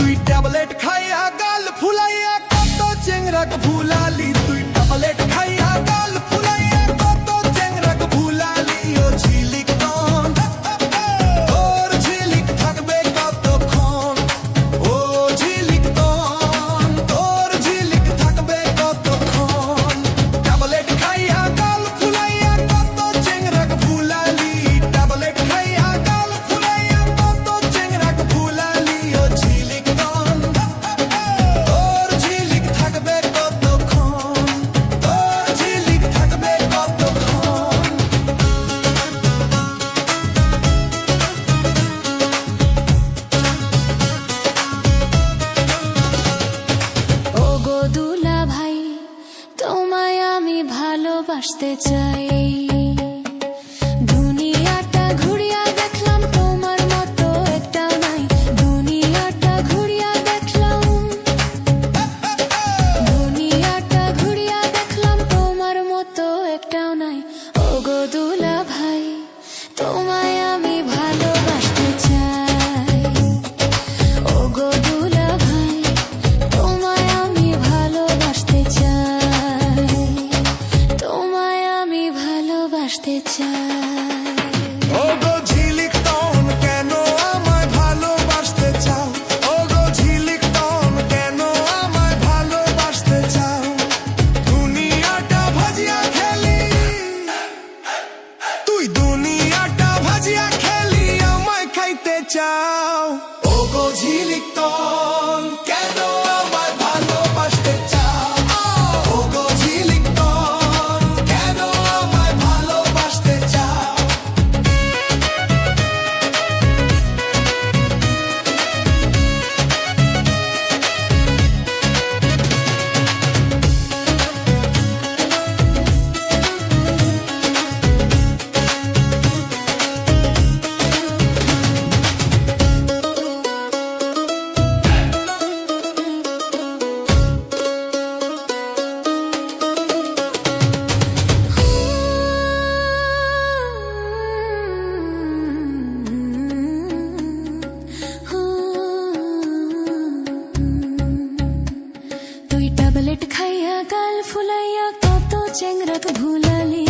তুই ট্যাবলেট খাইয়া গাল ফুলাইয়া কত চেংরাক ভুলালি, তুই ট্যাবলেট খাইয়া গাল ফুলাইয়া কত চেংরাক ভুলালি। ও ঝিলিক তন তোর ঝিলিক থাকবে কতক্ষণ, ও ঝিলিক তন তোর ঝিলিক থাকবে কতক্ষণ। ট্যাবলেট খাইয়া গাল ফুলাইয়া কত চেংরাক ভুলালি, ট্যাবলেট খাইয়া গাল ফুলাইয়া কত চেংরাক ভুলালি। ও ঝিলিক তন তোর ঝিলিক থাকবে কতক্ষণ, তোর ঝিলিক থাকবে কতক্ষণ। ওগো দুলা ভাই, তোমায় আমি ভালোবাসতে চাই। দুনিয়াটা ঘুরিয়া দেখলাম তোমার মতো একটাও নাই, দুনিয়াটা ঘুরিয়া দেখলাম, দুনিয়াটা ঘুরিয়া দেখলাম তোমার মতো একটাও নাই। ওগো দুলা ভাই, তোমায় আমি ভালোবাসতে চাই। ওগো দুলা ভাই, তোমায় আমি ভালোবাসতে চাই, তোমায় আমি ভালোবাসতে চাই। ওগো ঝিলিক তন কেন আমায় ভালোবাসতে চাও, ওগো ঝিলিক তন কেন আমায় ভালোবাসতে চাও। দুনিয়াটা ভাজিয়া খেলি, তুই দুনিয়াটা ভাজিয়া খেলি আমায় খাইতে চাও। ওগো ঝিলিক তন কেন আমায় ভালোবাসতে চাও, ওগো ঝিলিক তন কেন আমায় ভালোবাসতে চাও। তুই ট্যাবলেট খাইয়া গাল ফুলাইয়া কত চেংরাক ভুলালি।